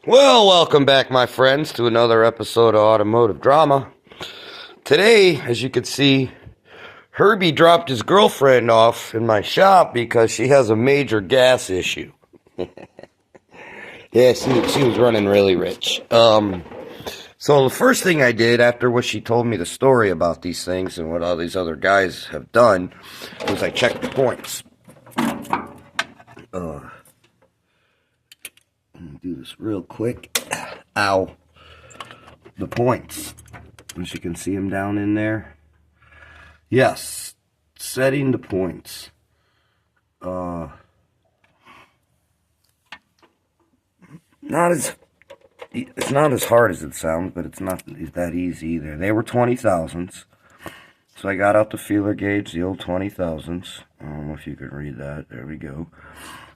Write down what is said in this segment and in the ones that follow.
Well, welcome back, my friends, to another episode of Automotive Drama. Today, as you can see, Herbie dropped his girlfriend off in my shop because she has a major gas issue. Yeah, she was running really rich. So the first thing I did after what she told me the story about these things and what all these other guys have done was I checked the points. Let me do this real quick. Ow. The points. As you can see them down in there. Yes. Setting the points. It's not as hard as it sounds, but it's not that easy either. They were 20,000s. So I got out the feeler gauge, the old 20,000s. I don't know if you can read that. There we go.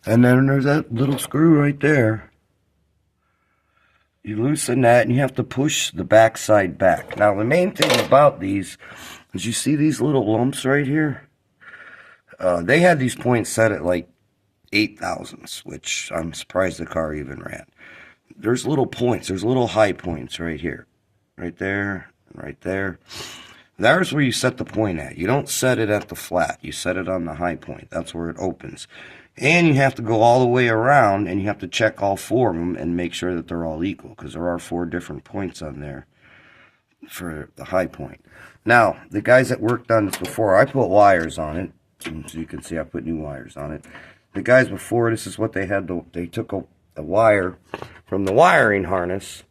And then there's that little screw right there. You loosen that and you have to push the back side back. Now the main thing about these is you see these little lumps right here? They had these points set at like 8,000s, which I'm surprised the car even ran. There's little points. There's little high points right here. Right there, right there. There's where you set the point at. You don't set it at the flat. You set it on the high point. That's where it opens. And you have to go all the way around, and you have to check all four of them and make sure that they're all equal, because there are 4 different points on there for the high point. Now, the guys that worked on this before, I put wires on it. So you can see I put new wires on it. The guys before, this is what they had. They took a wire from the wiring harness,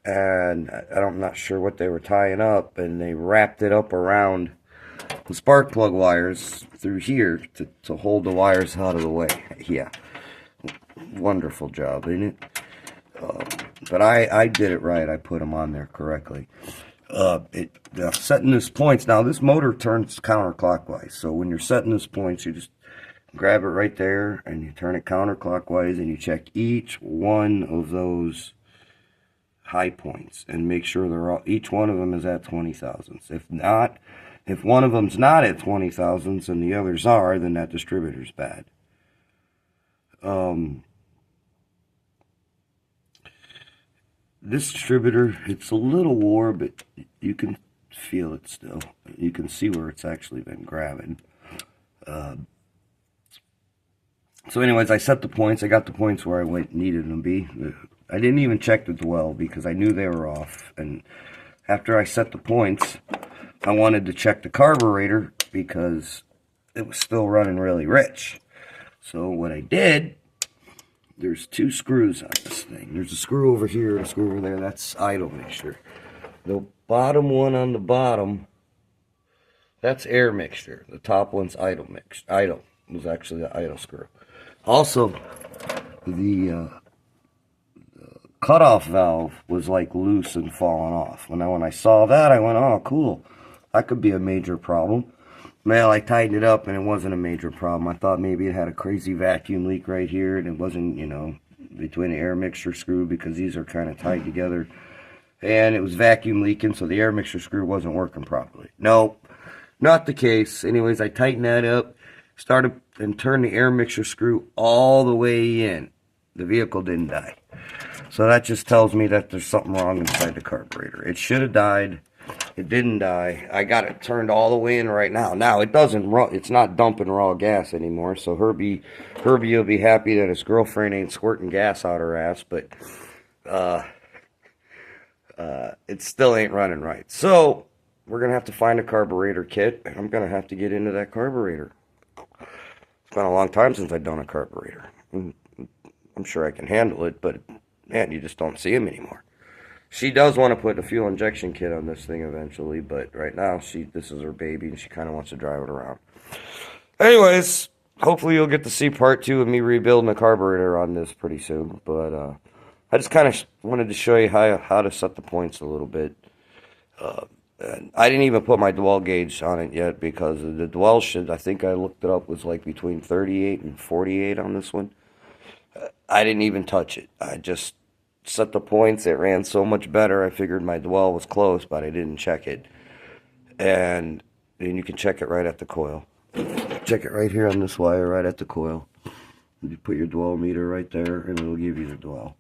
and I'm not sure what they were tying up, and they wrapped it up around the spark plug wires through here to hold the wires out of the way. Yeah, wonderful job, ain't it? But I did it right. I put them on there correctly. Setting this points, now this motor turns counterclockwise, so when you're setting this points, you just grab it right there and you turn it counterclockwise and you check each one of those high points and make sure each one of them is at 20,000s. If one of them's not at 20,000s and the others are, then that distributor's bad. This distributor, it's a little warm, but you can feel it still. You can see where it's actually been grabbing. So anyways, I set the points. I got the points where I needed them to be. I didn't even check the dwell because I knew they were off. And after I set the points, I wanted to check the carburetor because it was still running really rich. So what I did, there's 2 screws on this thing. There's a screw over here and a screw over there. That's idle mixture. The bottom one on the bottom, that's air mixture. The top one's idle mixture. Idle was actually the idle screw. Also, the cutoff valve was like loose and falling off. When I saw that, I went, oh, cool. That could be a major problem. Well, I tightened it up and it wasn't a major problem. I thought maybe it had a crazy vacuum leak right here and it wasn't, between the air mixture screw because these are kind of tied together. And it was vacuum leaking, so the air mixture screw wasn't working properly. Nope, not the case. Anyways, I tightened that up, started and turned the air mixture screw all the way in. The vehicle didn't die. So that just tells me that there's something wrong inside the carburetor. It should have died. It didn't die. I got it turned all the way in right now. Now it doesn't run. It's not dumping raw gas anymore. So Herbie will be happy that his girlfriend ain't squirting gas out her ass. But it still ain't running right. So we're gonna have to find a carburetor kit, and I'm gonna have to get into that carburetor. It's been a long time since I've done a carburetor. I'm sure I can handle it, but man, you just don't see them anymore. She does want to put a fuel injection kit on this thing eventually, but right now, this is her baby, and she kind of wants to drive it around. Anyways, hopefully you'll get to see part 2 of me rebuilding the carburetor on this pretty soon, but I just kind of wanted to show you how to set the points a little bit. And I didn't even put my dwell gauge on it yet because the dwell I think I looked it up, was like between 38 and 48 on this one. I didn't even touch it. I just set the points. It ran so much better. I figured my dwell was close, but I didn't check it. And you can check it right at the coil. Check it right here on this wire, right at the coil. You put your dwell meter right there, and it'll give you the dwell.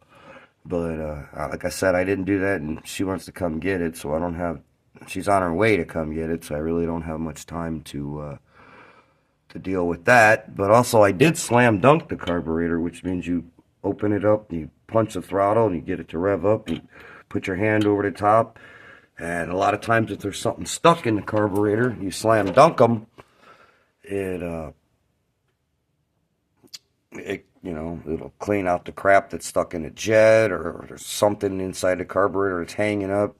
But like I said, I didn't do that, and she wants to come get it, so I don't have. She's on her way to come get it, so I really don't have much time to deal with that. But also, I did slam dunk the carburetor, which means you open it up, you punch the throttle, and you get it to rev up. You put your hand over the top, and a lot of times, if there's something stuck in the carburetor, you slam dunk them. It'll clean out the crap that's stuck in the jet, or there's something inside the carburetor that's hanging up.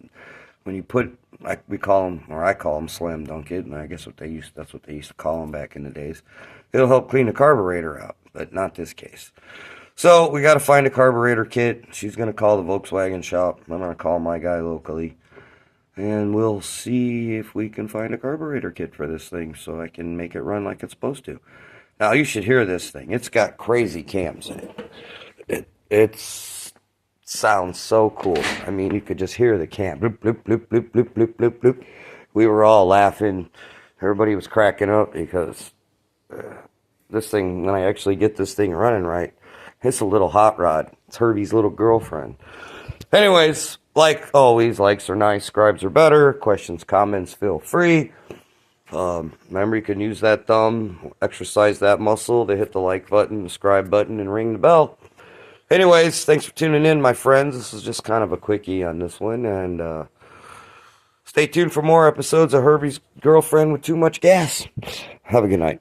When you put, like we call them, or I call them, slam dunk it, and I guess that's what they used to call them back in the days. It'll help clean the carburetor out, but not this case. So we got to find a carburetor kit. She's going to call the Volkswagen shop. I'm going to call my guy locally, and we'll see if we can find a carburetor kit for this thing so I can make it run like it's supposed to. Now, you should hear this thing. It's got crazy cams in it. It sounds so cool. I mean, you could just hear the cam. Bloop, bloop, bloop, bloop, bloop, bloop, bloop, bloop. We were all laughing. Everybody was cracking up because this thing, when I actually get this thing running right, it's a little hot rod. It's Herbie's little girlfriend. Anyways, like always, likes are nice, subscribes are better. Questions, comments, feel free. Remember, you can use that thumb, exercise that muscle to hit the like button, subscribe button, and ring the bell. Anyways, thanks for tuning in, my friends. This is just kind of a quickie on this one, and stay tuned for more episodes of Herbie's Girlfriend with Too Much Gas. Have a good night.